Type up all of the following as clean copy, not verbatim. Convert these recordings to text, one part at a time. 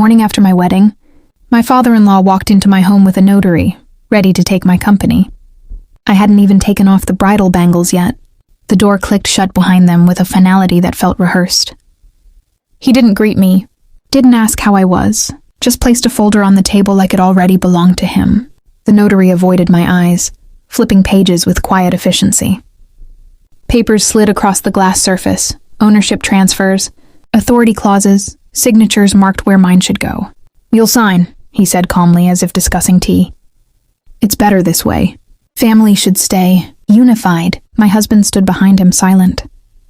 morning after my wedding, my father-in-law walked into my home with a notary, ready to take my company. I hadn't even taken off the bridal bangles yet. The door clicked shut behind them with a finality that felt rehearsed. He didn't greet me, didn't ask how I was, just placed a folder on the table like it already belonged to him. The notary avoided my eyes, flipping pages with quiet efficiency. Papers slid across the glass surface, ownership transfers, authority clauses, signatures marked where mine should go. "You'll sign," he said calmly as if discussing tea. "It's better this way. Family should stay unified." My husband stood behind him, silent,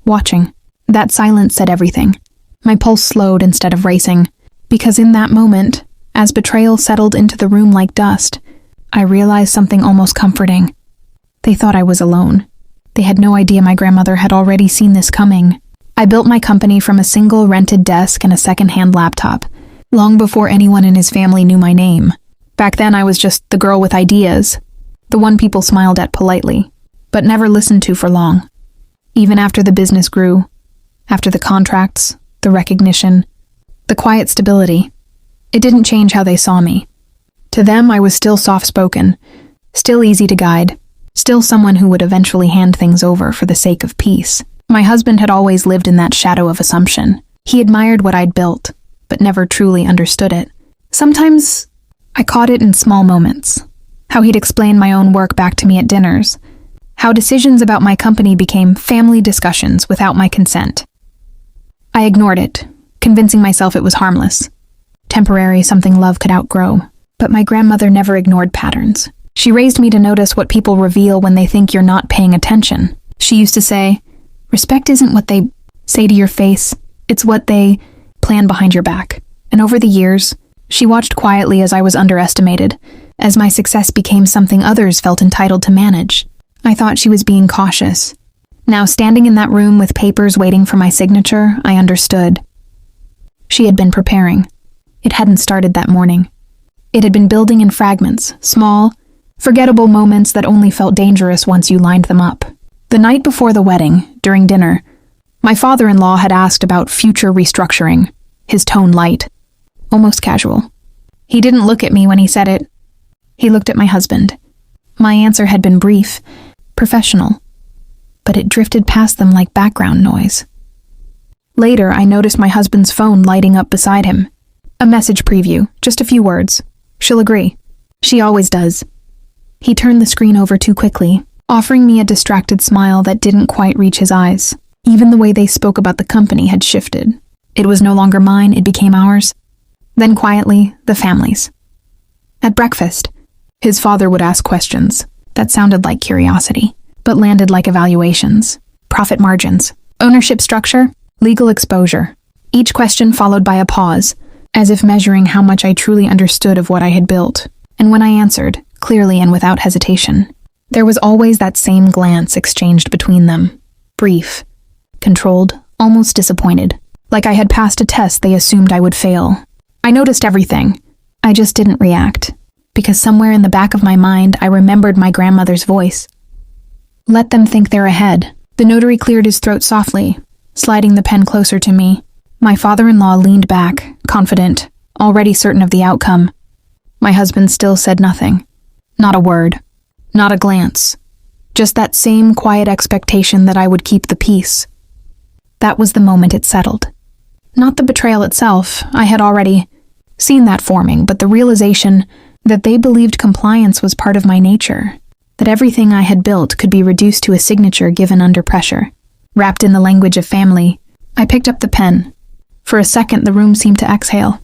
watching. That silence said everything. My pulse slowed instead of racing, because in that moment, as betrayal settled into the room like dust, I realized something almost comforting. They thought I was alone. They had no idea my grandmother had already seen this coming. I built my company from a single rented desk and a second-hand laptop, long before anyone in his family knew my name. Back then I was just the girl with ideas, the one people smiled at politely, but never listened to for long. Even after the business grew, after the contracts, the recognition, the quiet stability, it didn't change how they saw me. To them, I was still soft-spoken, still easy to guide, still someone who would eventually hand things over for the sake of peace. My husband had always lived in that shadow of assumption. He admired what I'd built, but never truly understood it. Sometimes I caught it in small moments. How he'd explain my own work back to me at dinners. How decisions about my company became family discussions without my consent. I ignored it, convincing myself it was harmless. Temporary, something love could outgrow. But my grandmother never ignored patterns. She raised me to notice what people reveal when they think you're not paying attention. She used to say, "Respect isn't what they say to your face, it's what they plan behind your back." And over the years, she watched quietly as I was underestimated, as my success became something others felt entitled to manage. I thought she was being cautious. Now, standing in that room with papers waiting for my signature, I understood. She had been preparing. It hadn't started that morning. It had been building in fragments, small, forgettable moments that only felt dangerous once you lined them up. The night before the wedding, during dinner, my father-in-law had asked about future restructuring, his tone light, almost casual. He didn't look at me when he said it. He looked at my husband. My answer had been brief, professional, but it drifted past them like background noise. Later, I noticed my husband's phone lighting up beside him. A message preview, just a few words. "She'll agree. She always does." He turned the screen over too quickly, offering me a distracted smile that didn't quite reach his eyes. Even the way they spoke about the company had shifted. It was no longer mine, it became ours. Then quietly, the family's. At breakfast, his father would ask questions that sounded like curiosity, but landed like evaluations. Profit margins, ownership structure, legal exposure. Each question followed by a pause, as if measuring how much I truly understood of what I had built. And when I answered, clearly and without hesitation, there was always that same glance exchanged between them. Brief, controlled, almost disappointed. Like I had passed a test they assumed I would fail. I noticed everything. I just didn't react, because somewhere in the back of my mind I remembered my grandmother's voice. "Let them think they're ahead." The notary cleared his throat softly, sliding the pen closer to me. My father-in-law leaned back, confident, already certain of the outcome. My husband still said nothing. Not a word. Not a glance. Just that same quiet expectation that I would keep the peace. That was the moment it settled. Not the betrayal itself, I had already seen that forming, but the realization that they believed compliance was part of my nature, that everything I had built could be reduced to a signature given under pressure. Wrapped in the language of family, I picked up the pen. For a second, the room seemed to exhale.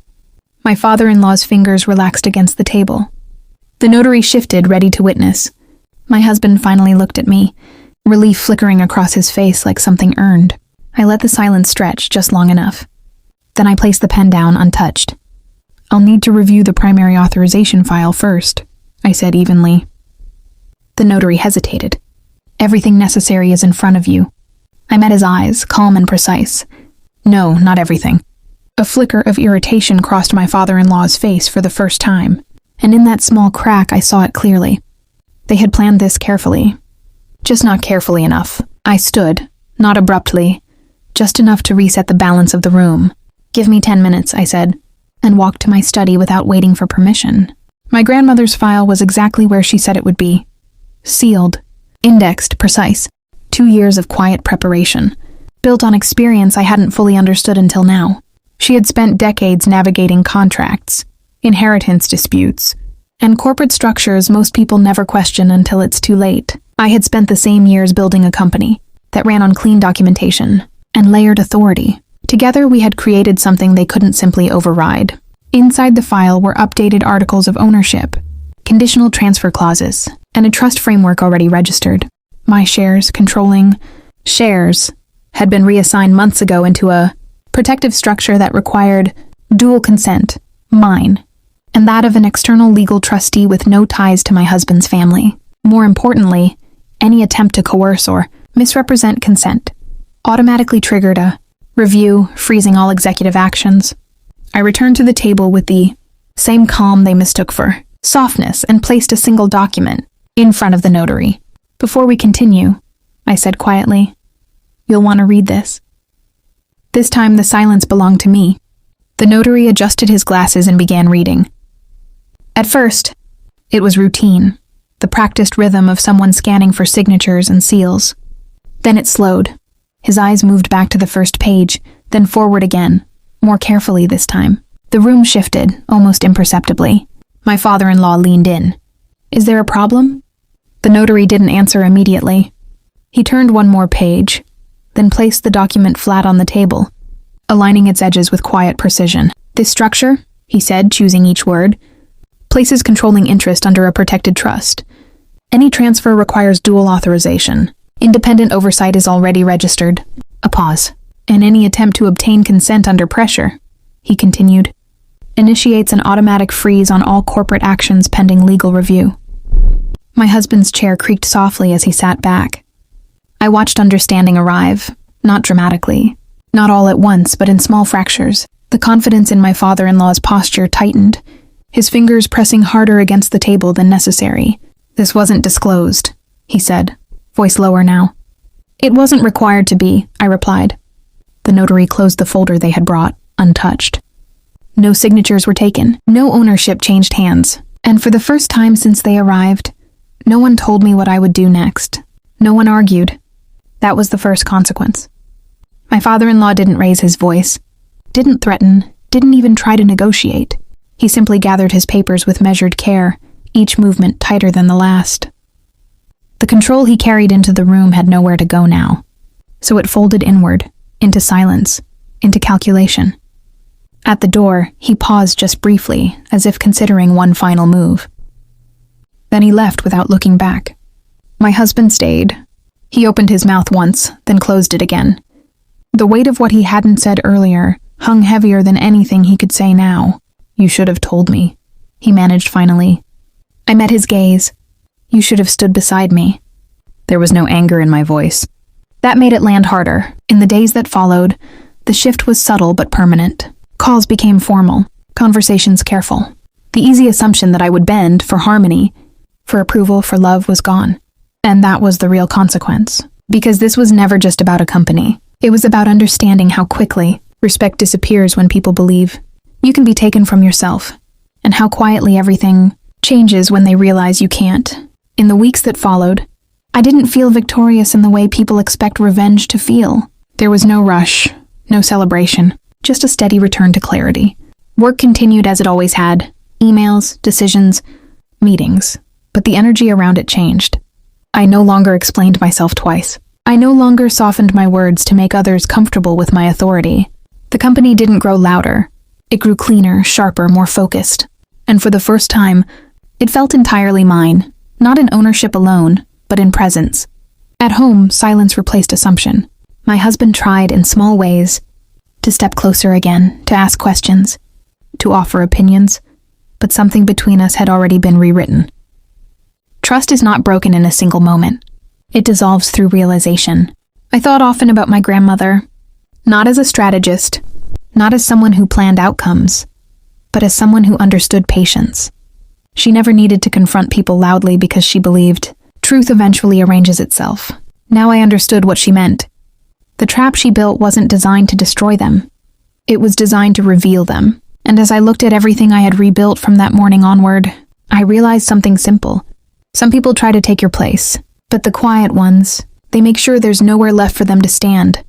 My father-in-law's fingers relaxed against the table. The notary shifted, ready to witness. My husband finally looked at me, relief flickering across his face like something earned. I let the silence stretch just long enough. Then I placed the pen down untouched. "I'll need to review the primary authorization file first," I said evenly. The notary hesitated. "Everything necessary is in front of you." I met his eyes, calm and precise. "No, not everything." A flicker of irritation crossed my father-in-law's face for the first time, and in that small crack I saw it clearly. They had planned this carefully. Just not carefully enough. I stood, not abruptly, just enough to reset the balance of the room. "Give me 10 minutes, I said, and walked to my study without waiting for permission. My grandmother's file was exactly where she said it would be. Sealed, indexed, precise. 2 years of quiet preparation, built on experience I hadn't fully understood until now. She had spent decades navigating contracts, inheritance disputes, and corporate structures most people never question until it's too late. I had spent the same years building a company that ran on clean documentation and layered authority. Together, we had created something they couldn't simply override. Inside the file were updated articles of ownership, conditional transfer clauses, and a trust framework already registered. My shares, controlling shares, had been reassigned months ago into a protective structure that required dual consent, mine, and that of an external legal trustee with no ties to my husband's family. More importantly, any attempt to coerce or misrepresent consent automatically triggered a review, freezing all executive actions. I returned to the table with the same calm they mistook for softness and placed a single document in front of the notary. "Before we continue," I said quietly, "you'll want to read this." This time the silence belonged to me. The notary adjusted his glasses and began reading. At first, it was routine, the practiced rhythm of someone scanning for signatures and seals. Then it slowed. His eyes moved back to the first page, then forward again, more carefully this time. The room shifted, almost imperceptibly. My father-in-law leaned in. "Is there a problem?" The notary didn't answer immediately. He turned one more page, then placed the document flat on the table, aligning its edges with quiet precision. "This structure," he said, choosing each word, "places controlling interest under a protected trust. Any transfer requires dual authorization. Independent oversight is already registered." A pause. "And any attempt to obtain consent under pressure," he continued, "initiates an automatic freeze on all corporate actions pending legal review." My husband's chair creaked softly as he sat back. I watched understanding arrive, not dramatically, not all at once, but in small fractures. The confidence in my father-in-law's posture tightened, his fingers pressing harder against the table than necessary. "This wasn't disclosed," he said, voice lower now. "It wasn't required to be," I replied. The notary closed the folder they had brought, untouched. No signatures were taken, no ownership changed hands, and for the first time since they arrived, no one told me what I would do next. No one argued. That was the first consequence. My father-in-law didn't raise his voice, didn't threaten, didn't even try to negotiate. He simply gathered his papers with measured care, each movement tighter than the last. The control he carried into the room had nowhere to go now, so it folded inward, into silence, into calculation. At the door, he paused just briefly, as if considering one final move. Then he left without looking back. My husband stayed. He opened his mouth once, then closed it again. The weight of what he hadn't said earlier hung heavier than anything he could say now. "You should have told me," he managed finally. I met his gaze. "You should have stood beside me." There was no anger in my voice. That made it land harder. In the days that followed, the shift was subtle but permanent. Calls became formal, conversations careful. The easy assumption that I would bend for harmony, for approval, for love was gone. And that was the real consequence. Because this was never just about a company. It was about understanding how quickly respect disappears when people believe you can be taken from yourself, and how quietly everything changes when they realize you can't. In the weeks that followed, I didn't feel victorious in the way people expect revenge to feel. There was no rush, no celebration, just a steady return to clarity. Work continued as it always had. Emails, decisions, meetings. But the energy around it changed. I no longer explained myself twice. I no longer softened my words to make others comfortable with my authority. The company didn't grow louder. It grew cleaner, sharper, more focused. And for the first time, it felt entirely mine, not in ownership alone, but in presence. At home, silence replaced assumption. My husband tried, in small ways, to step closer again, to ask questions, to offer opinions, but something between us had already been rewritten. Trust is not broken in a single moment. It dissolves through realization. I thought often about my grandmother, not as a strategist, not as someone who planned outcomes, but as someone who understood patience. She never needed to confront people loudly because she believed truth eventually arranges itself. Now I understood what she meant. The trap she built wasn't designed to destroy them. It was designed to reveal them. And as I looked at everything I had rebuilt from that morning onward, I realized something simple. Some people try to take your place, but the quiet ones, they make sure there's nowhere left for them to stand.